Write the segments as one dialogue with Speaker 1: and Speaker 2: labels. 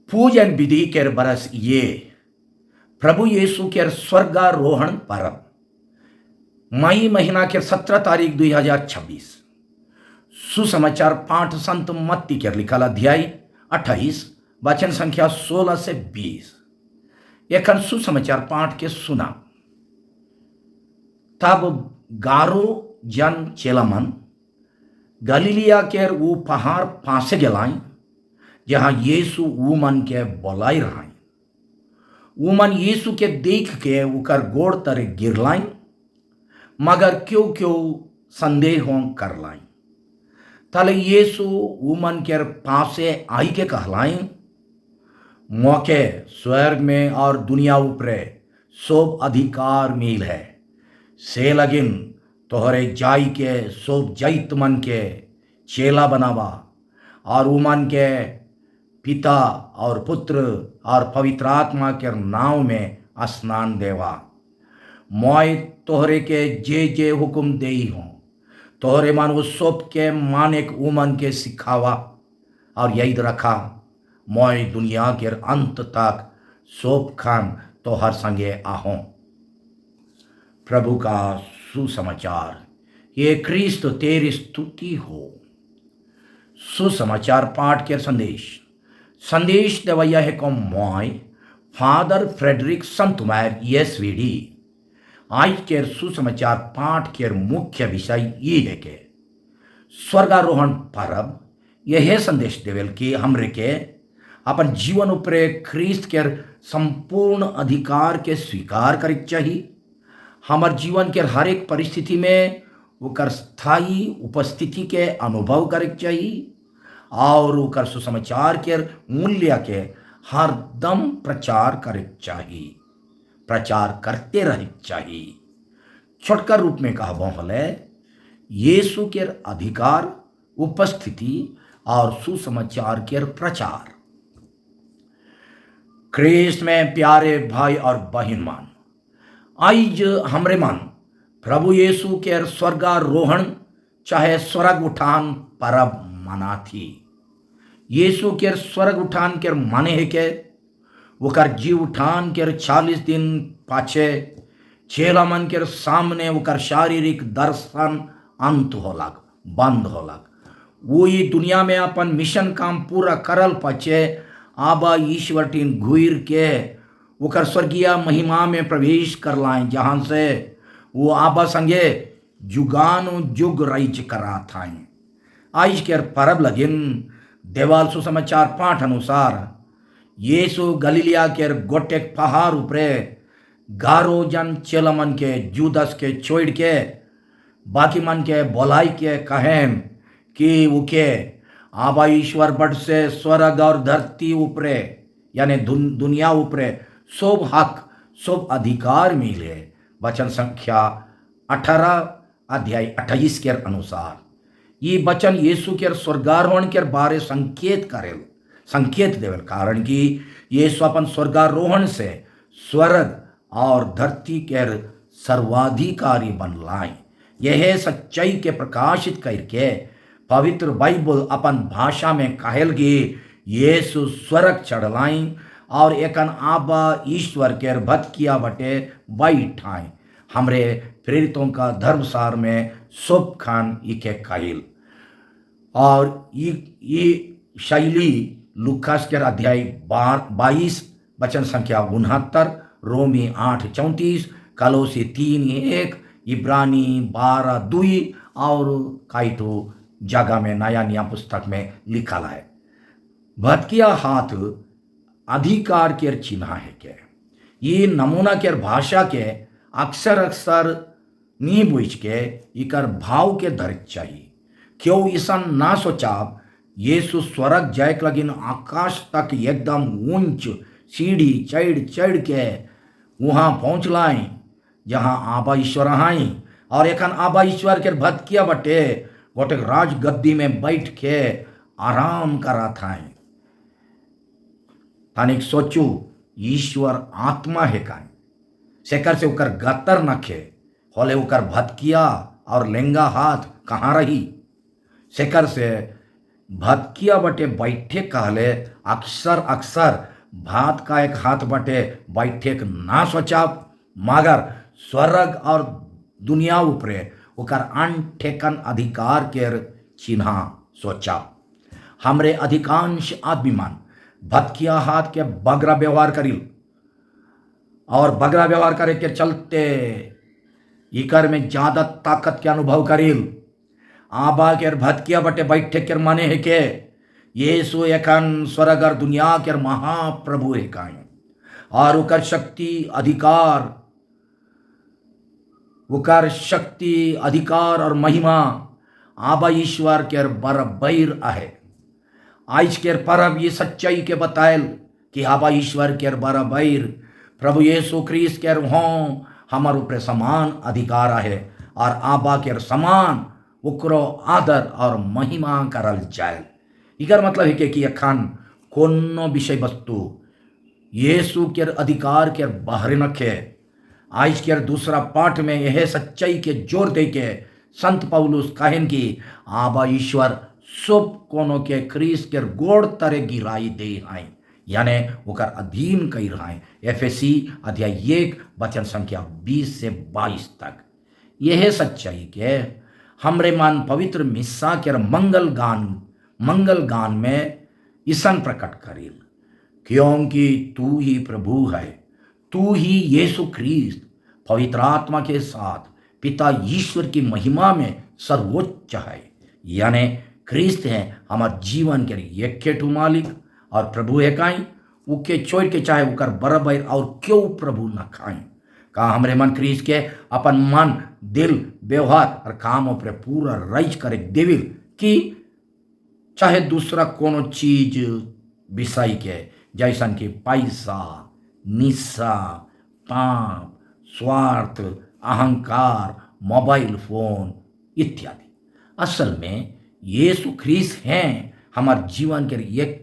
Speaker 1: पूजन विधि के बरस ये प्रभु यीशु के स्वर्गारोहण पर्व मई महीना के 17 तारीख 2026 सुसमाचार पाठ संत मत्ती के लिखल अध्याय 28 वचन संख्या 16 से 20। एखन सुसमाचार पाठ के सुना। तब गारो जन चेलमन गलीलिया के ऊ पहाड़ पासे गेलाइन जहाँ यीशु उमन के बोलाई रहाइन। उमन यीशु के देख के उकर गोड़ तरे गिरलाइन, मगर क्यों क्यों संदेह करलाइन। तले यीशु उमन के पासे आई के कहलाइन, मौके स्वर्ग में और दुनिया ऊपरे सोब अधिकार मिल है। से लगिन तोहरे जाई के सोब जैत मन के चेला बनावा और उमन के पिता और पुत्र और पवित्र आत्मा के नाव में स्नान देवा। मोय तोहरे के जे जे हुक्म देई हों तोहरे मन उस सोप के मानेक उमन के सिखावा और याद रखा, मोय दुनिया के अंत तक सोप खान तोहर संगे आहों। प्रभु का सुसमाचार। ये ख्रीस्त तेरी स्तुति हो। सुसमाचार पाठ के संदेश देवैया है को मोय फादर फ्रेडरिक संतुमार SVD। आज के सुसमाचार पाठ के मुख्य विषय ये है कि स्वर्गारोहण पर्व यह संदेश देवेल कि हमरे के अपन जीवन उपरे ख्रीस्त के संपूर्ण अधिकार के स्वीकार करे चाहिए। हमार जीवन के हर एक परिस्थिति में ओकर स्थायी उपस्थिति के अनुभव करे चाहिए और ओकर सुसमाचार के मूल्य के हर दम प्रचार करे चाहिए, प्रचार करते रहे चाहिए। छोटकर रूप में कहबो हले यीशु के अधिकार, उपस्थिति और सुसमाचार के प्रचार। ख्रीस्त में प्यारे भाई और बहन मान, आज हमरे मन प्रभु यीशु के स्वर्गारोहण चाहे स्वर्ग उठान पर्व मना थी। यीशु के स्वर्ग उठान के माने है के ओकर जीव उठान के 40 दिन पाछे चेला मन के सामने ओकर शारीरिक दर्शन अंत होलक, बंद होलक। वो ये दुनिया में अपन मिशन काम पूरा करल पाछे आबा ईश्वर टीन घुर के ओकर स्वर्गीय महिमा में प्रवेश करलाएं, जहाँ से वो आबा संगे जुगानु जुग रईच करा थाएं। आज के पर्व लगिन देवाल सुसमाचार पाठ अनुसार यीशु गलीलिया के गोटेक पहाड़ उपरे गारो जन चेलमन के जुदस के छोड़ के बाकी मन के बोलाई के कहें कि उके आबा ईश्वर बट से स्वर्ग और धरती ऊपरे यानी दुनिया ऊपरे सोब हक सोब अधिकार मिले। वचन संख्या 18 अध्याय 28 के अनुसार ये वचन यीशु के स्वर्गारोहण के बारे संकेत देवल, कारण कि यीशु अपन स्वर्गारोहण से स्वर्ग और धरती के सर्वाधिकारी बनलाए। यह सच्चाई के प्रकाशित करके पवित्र बाइबल अपन भाषा में कहल कि यीशु स्वर्ग चढ़लाइन और एकन आबा ईश्वर के भक्त किया बटे बैठाएं। हमरे प्रेरितों का धर्मसार में सोप खान इके कहल और ये शैली लूकास के अध्याय 22 वचन संख्या 69, रोमी 8:34, कलोसी 3:1, इब्रानी 12:2 और काइटो जगह में नया नियम पुस्तक में लिखा है। भटकिया हाथ अधिकार के चिन्ह है के ये नमूना के भाषा के अक्सर नी बुझ के इकर भाव के धर चाहिए। क्यों ईसन ना सोचाब यीशु स्वर्ग जाए लगिन आकाश तक एकदम ऊंच सीढ़ी चढ़ के वहाँ पहुँच लाएं जहाँ आबा ईश्वर आई और एखन आबा ईश्वर के भटकिया बटे गोटे राज गद्दी में बैठ के आराम करा था। तनिक सोचू ईश्वर आत्मा है काई सेकर से उकर गतर नखे होले उकर भटकिया और लेंगा हाथ कहाँ रही। सेकर से भतकिया बटे बैठे कहले अक्सर अक्सर भात का एक हाथ बटे बैठे ना सोचा, मगर स्वर्ग और दुनिया उपरे ओकर अनठेकन अधिकार के चिन्हा सोचा। हमरे अधिकांश आदमी मान भतकिया हाथ के बगरा व्यवहार करिल, और बगरा व्यवहार करे के चलते इकर में ज्यादा ताकत के अनुभव करिल। आबा के भतकिया बटे बैठे के माने है के यीशु एखन स्वर्ग और दुनिया के महाप्रभु है काई, और उकर शक्ति अधिकार और महिमा आबा ईश्वर के बराबर आहे। आज के परब ये सच्चाई के बतायल कि आबा ईश्वर के बराबर प्रभु यीशु ख्रीस्त के हों हमार ऊपर समान अधिकार आहे, और आबा के समान उकरो आदर और महिमा करल जाए। इकर मतलब है कि अखन कोनो विषय वस्तु यीशु के अधिकार के बाहर नखे। आज के दूसरा पाठ में यह सच्चाई के जोर दे के संत पौलुस कहन कि आबा ईश्वर सब कोनो के ख्रीस्त के गोड़ तरे गिराई दे हैं, यानी ओकर अधीन कई रहा। एफएसी अध्याय 1 वचन संख्या 20 से 22 तक। यह सच्चाई के हमरे मान पवित्र मिस्सा के मंगल गान में ईसन प्रकट करिल, क्योंकि तू ही प्रभु है, तू ही यीशु ख्रीस्त पवित्र आत्मा के साथ पिता ईश्वर की महिमा में सर्वोच्च है। यानी ख्रीस्त है हमार जीवन के एक मालिक और प्रभु है काई, उके छोड़ के चाहे उकर बराबर और क्यों प्रभु न खाएं। का हमरे मन ख्रीस्त के अपन मन दिल व्यवहार और कामों पर पूरा राइज करे देविल कि चाहे दूसरा कोनो चीज विषय के जैसन कि पैसा, निशा, पाप, स्वार्थ, अहंकार, मोबाइल फोन इत्यादि। असल में यीशु ख्रीस्त हैं हमार जीवन के एक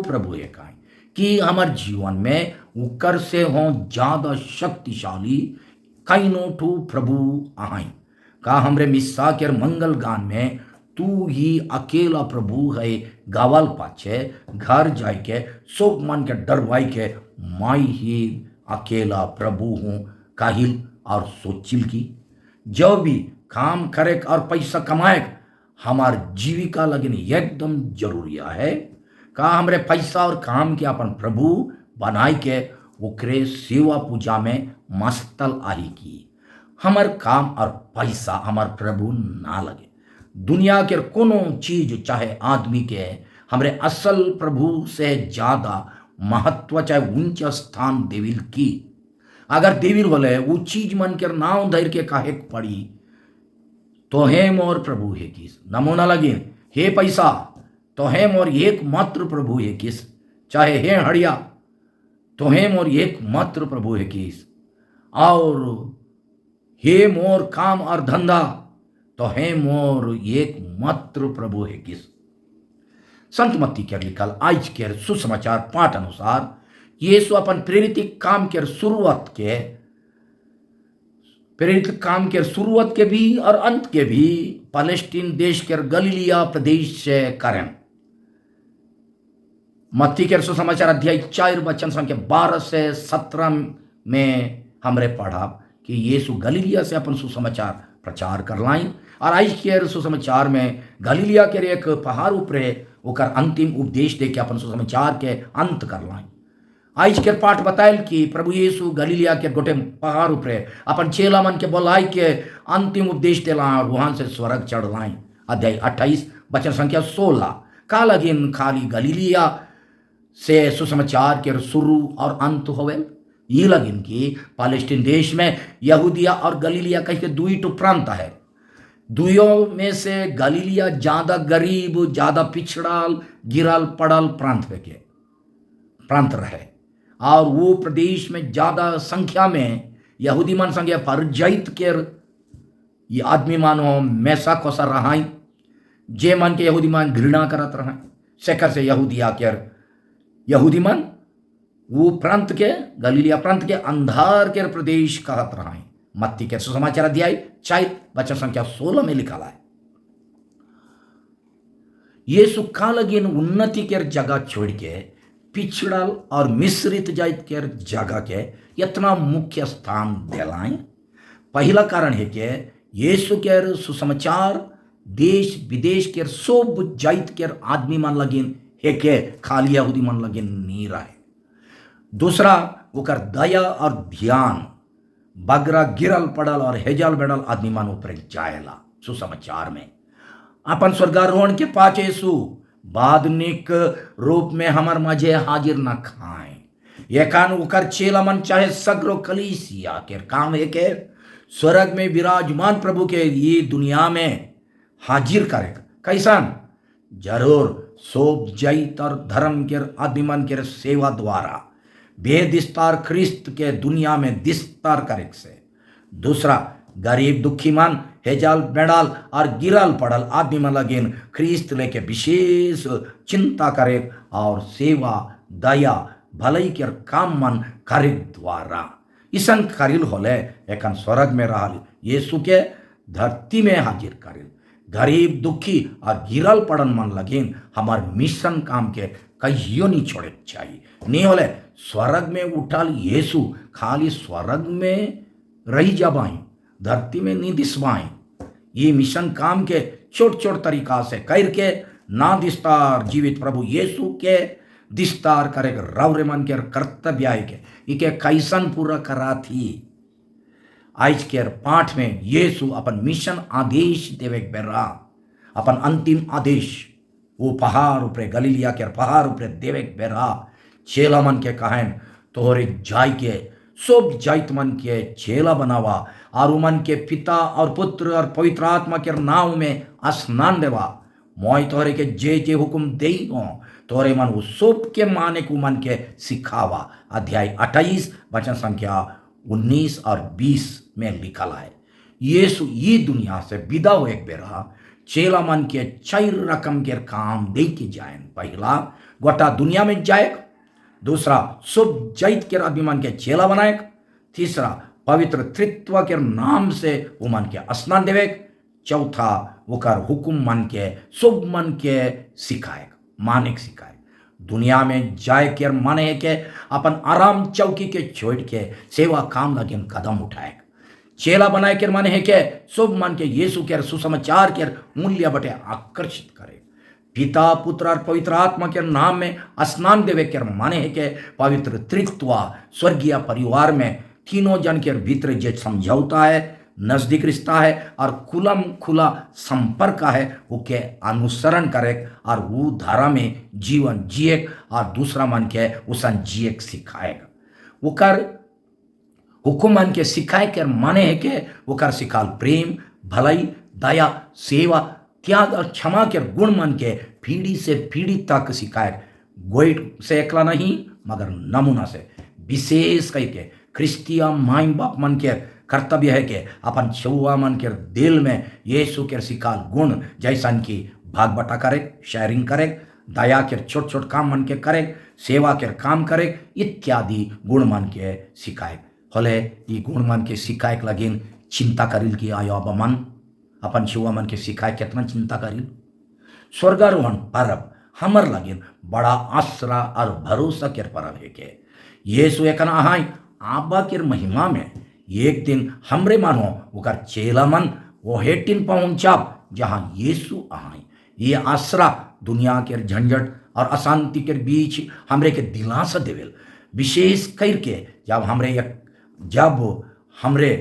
Speaker 1: प्रभु एक आए कि हमार जीवन में उकर से हो ज्यादा शक्तिशाली कईनो ठू प्रभु आए। का हमरे मिस्सा के मंगल गान में तू ही अकेला प्रभु है गावल पाछे घर जाय के सब मन के डरवाई के माई ही अकेला प्रभु हूँ काहिल और सोचिल की जो भी काम करे और पैसा कमाए हमार जीविका लगन एकदम जरूरी है। का हमरे पैसा और काम के अपन प्रभु बनाई के ओकरे सेवा पूजा में मस्तल आही की हमार काम और पैसा हमार प्रभु ना लगे। दुनिया के कोनो चीज चाहे आदमी के हमरे असल प्रभु से ज्यादा महत्व चाहे ऊंचा स्थान देविल की। अगर देविल बोले वो चीज मन के नाव धैर के काहे पड़ी तो हे मोर प्रभु है किस नमूना लगे, हे पैसा तो हे मोर एकमात्र प्रभु है किस, चाहे हे हड़िया तो हे मोर एकमात्र प्रभु है किस, और हे मोर काम और धंधा तो हे मोर एकमात्र प्रभु है किस। संत मत्ती के लिखल आज के सुसमाचार पाठ अनुसार यीशु अपन प्रेरित काम के शुरुआत के भी और अंत के भी पैलेस्टीन देश के गलीलिया प्रदेश से करें। मत्ती के सुसमाचार अध्याय 4 वचन संख्या 12 से 17 में हमरे पढ़ा कि यीशु गलीलिया से अपन सुसमाचार प्रचार कर लाई, और आज के सुसमाचार में गलीलिया के एक पहाड़ ऊपरे ओकर अंतिम उपदेश दे के अपन सुसमाचार के अंत कर लाई। आज के पाठ बतायल कि प्रभु यीशु गलीलिया के गोटे पहाड़ ऊपरे अपन चेला मन के बोलाई के अंतिम उपदेश दिला और वहां से स्वर्ग चढ़ लाई। अध्याय 28 वचन संख्या 16। का लगिन खाली गलीलिया से सुसमाचार के शुरू और अंत होवे, ये लगिन कि पैलेस्टीन देश में यहूदिया और गलीलिया कह के दुई टू प्रांत है। दुइयों में से गलीलिया ज्यादा गरीब, ज्यादा पिछड़ल, गिरल पड़ल प्रांत रहे, और वो प्रदेश में ज्यादा संख्या में यहूदी मन संगे परजैत के ये आदमी मानो मैसा कोसा रहाई, जे मन के यहूदी मन घृणा करत रहा शेखर से यहूदी मन वो प्रांत के गलीलिया प्रांत के अंधार के प्रदेश कहत रहा। मत्ती के सुसमाचार अध्याय 4 वचन संख्या 16 में लिखा है। यीशु का लगिन उन्नति के जगह छोड़ के पिछड़ल और मिश्रित जात के जगह के इतना मुख्य स्थान दिलाएं। पहला कारण है कि यीशु के सुसमाचार देश विदेश के सब जात के आदमी मन लगिन है के खाली यहूदी मन लगिन नहीं रहे। दूसरा ओकर दया और ध्यान बगरा गिरल पड़ल और हेजल बेड़ल आदमी मन ऊपर जाएला सुसमाचार में। अपन स्वर्गारोहण के पाछे यीशु बादनिक रूप में हमर मजे हाजिर न खाए। एकान ओकर चेला मन चाहे सगरो कलीसिया के काम है के स्वर्ग में विराजमान प्रभु के ये दुनिया में हाजिर करे। कैसन? जरूर सोब जैत और धर्म के आदमी मन के सेवा द्वारा बेदिस्तार ख्रिस्त के दुनिया में दिस्तार करे से। दूसरा गरीब दुखी मन हेजल बेड़ल और गिरल पड़ल आदमी मन लगिन ख्रिस्त लेके विशेष चिंता करे और सेवा दया भलाई के काम मन करे द्वारा ईसन करिल होले एखन स्वर्ग में रहल यीशु के धरती में हाजिर करिल। गरीब दुखी और गिरल पड़न मन लगिन हमार मिशन काम के कहियो नहीं छोड़े चाहिए। नहीं होले स्वर्ग में उठल यीशु खाली स्वर्ग में रही जबाई धरती में नहीं दिसवाई। ये मिशन काम के छोट छोट तरीका से करके ना दिस्तार जीवित प्रभु यीशु के दिस्तार करे रौरे मन के कर्तव्य है के इके कैसन पूरा करा थी। आज के पाठ में यीशु अपन मिशन आदेश देवे बेरा अपन अंतिम आदेश वो पहाड़ ऊपरे गलीलिया के पहाड़ ऊपरे देवे बेरा चेला मन के कहन तोहरे जाय के सब जाइत मन के चेला बनावा और उमन के पिता और पुत्र और पवित्र आत्मा के नाम में स्नान देवा। मोय तोहरे के जे जे हुक्म देई हो तोहरे मन वो सब के माने को मन के सिखावा। अध्याय 28 वचन संख्या 19 और 20 में लिखल है। यीशु ये दुनिया से विदा हो एक बेरा चेला मन के 4 रकम के काम दे के जाए। पहला गोटा दुनिया में जाए, दूसरा सब जाइत के आदमी मन के चेला बनाए, तीसरा पवित्र त्रित्व के नाम से वो मन के स्नान देवे, चौथा ओकर हुकुम मन के सब मन के सिखाए माने सिखाए। दुनिया में जाए के माने है के अपन आराम चौकी के छोड़ के सेवा काम लगे कदम उठाए। चेला बनाए के माने है के सब मन के यीशु के सुसमाचार के मूल्य बटे आकर्षित करे। पिता पुत्र और पवित्र आत्मा के नाम में स्नान देवे के माने है के पवित्र त्रित्व स्वर्गीय परिवार में तीनों जन के भीतर जो समझौता है नजदीक रिश्ता है और खुलम खुला संपर्क है वो के अनुसरण करे और वो धारा में जीवन जिए और दूसरा मन के उसन जिए सिखाएगा। वो कर हुकुम मन के सिखाए के माने है के वो कर सिखाल प्रेम भलाई दया सेवा त्याग और क्षमा के गुण मन के पीढ़ी से पीढ़ी तक सिखाए। गोइट से एकला नहीं मगर नमूना से विशेष करके ख्रिस्तिया माई बाप मन के कर्तव्य है कि अपन छुआ मन के दिल में यीशु के सिखाल गुण जैसन की भाग बटा करे शेयरिंग करे दया के छोट छोट काम मन के करे सेवा के काम करे इत्यादि गुण मन के सिखाए। होले ये गुण मन के सिखाए लगिन चिंता करिल कि आयो अब मन अपन छुआ मन के सिखाए कितना चिंता करिल। स्वर्गारोहण पर्व हमर लगिन बड़ा आसरा और भरोसा के पर्व है के यीशु एक आहाई आबा के महिमा में एक दिन हमरे मानो ओकर चेला मन वो हेटिन पहुंचाब जहां यीशु आहाई। ये आसरा दुनिया के झंझट और अशांति के बीच हमरे के दिलासा देवेल विशेष करके जब हमरे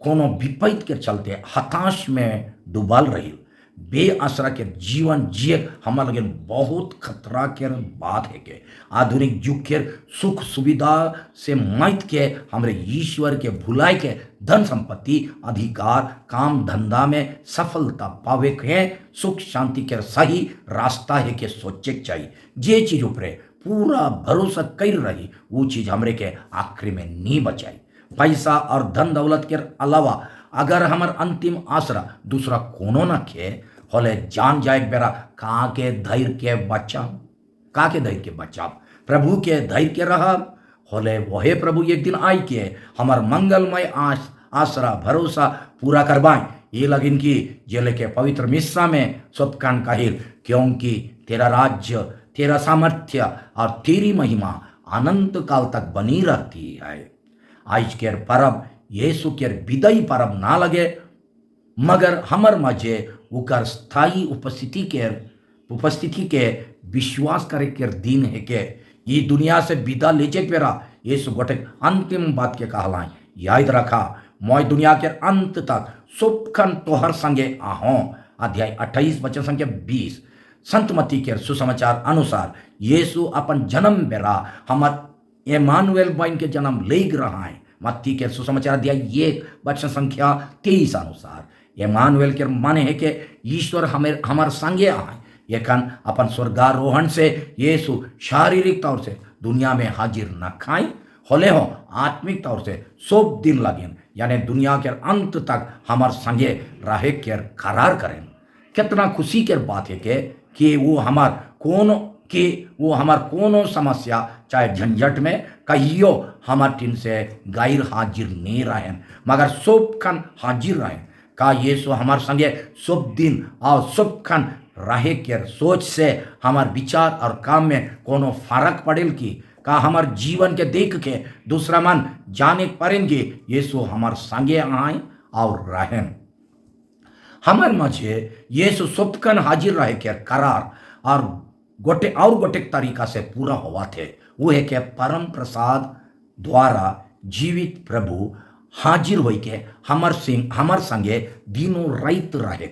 Speaker 1: कोनो विपैत के चलते हताश में डूबल रही बेआसरा के जीवन जिए हमार लगे बहुत खतरा के बात है के आधुनिक युग के सुख सुविधा से मत के हमरे ईश्वर के भुलाए के धन संपत्ति अधिकार काम धंधा में सफलता पावे के सुख शांति के सही रास्ता है के सोचे चाहिए। जे चीज ऊपरे पूरा भरोसा कर रही वो चीज हमरे के आखिरी में नहीं बचाई। पैसा और धन दौलत के अलावा अगर हमार अंतिम आसरा दूसरा कोनो न खे होले जान जाए बेरा का के धैर्य के बचाव प्रभु के धैर्य के रहा होले वहे प्रभु एक दिन आई के हमार मंगलमय आसरा भरोसा पूरा करवाए। ये लगिन की जेले के पवित्र मिस्सा में सतकान काहिल क्योंकि तेरा राज्य, तेरा सामर्थ्य और तेरी महिमा अनंत काल तक बनी रहती है। आज के परब यीशु के विदाई परब ना लगे, मगर हमर मजे उकर स्थायी उपस्थिति के विश्वास करे के दिन है के ये दुनिया से विदा लेचे पेरा यीशु गोटे अंतिम बात के कहलाए, याद रखा मैं दुनिया के अंत तक सुखन तोहर संगे आहो। अध्याय 28 वचन संख्या 20। संत मत्ती के सुसमाचार अनुसार यीशु अपन जन्म बेरा हमर इमानुएल बन के जन्म ले रहा है। मत्ती के सुसमाचार अध्याय 1 वचन संख्या 23 अनुसार इमानुएल के माने है कि ईश्वर हमार संगे आए। एखन अपन स्वर्गारोहण से यीशु शारीरिक तौर से दुनिया में हाजिर न खाई होले हो, आत्मिक तौर से सब दिन लगिन, यानी दुनिया के अंत तक हमार संगे रहे के करार करें। कितना खुशी के बात है कि वो हमार कोनो समस्या चाहे झंझट में कहियो हमार टीन से गैर हाजिर नहीं रहें, मगर सब खन हाजिर रहें। का यीशु हमार संगे सब दिन और सब खन रहे के सोच से हमार विचार और काम में कोनो फर्क पड़ेल की? का हमार जीवन के देख के दूसरा मन जाने पड़ेंगे यीशु हमार संगे आए और रहें। हमार मझे यीशु सबकन हाजिर रहे के करार और गोटे तरीका से पूरा हुआ थे। वो है कि परम प्रसाद द्वारा जीवित प्रभु हाजिर हो के हमार संगे दिनों रात रहे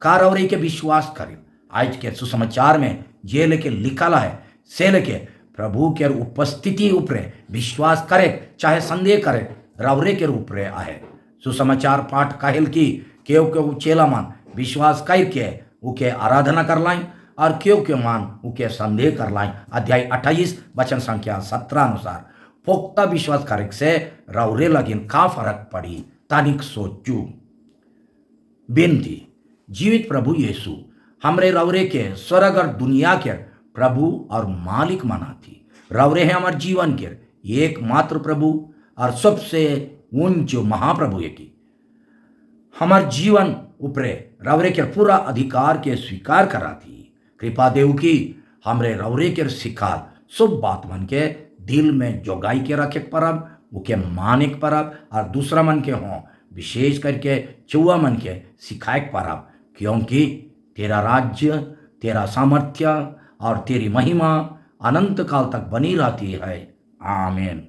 Speaker 1: कार और के विश्वास करें। आज के सुसमाचार में जे लेके लिखल है से लेके प्रभु के उपस्थिति ऊपरे विश्वास करे चाहे संदेह करे रवरे के ऊपरे आए। सुसमाचार पाठ कहल की केव चेला मान विश्वास करके उके आराधना कर लाई और केव मान उके संदेह कर लाई। अध्याय 28 वचन संख्या 17 अनुसार पोख्ता विश्वास करे से रवरे लगिन का फर्क पड़ी तानिक सोचू। बेनती, जीवित प्रभु यीशु हमरे रवरे के स्वर्ग और दुनिया के प्रभु और मालिक मना थी। रवरे है हमारे जीवन के एकमात्र प्रभु और सबसे ऊंच महाप्रभु है की हमार जीवन ऊपरे रवरे के पूरा अधिकार के स्वीकार करा थी। कृपा देव की हमरे रवरे के सिखाल सब बात मन के दिल में जोगाई के रखे परब, उके माने के परब और दूसरा मन के हों विशेष करके चौवा मन के सिखाए परब, क्योंकि तेरा राज्य, तेरा सामर्थ्य और तेरी महिमा अनंत काल तक बनी रहती है। आमीन।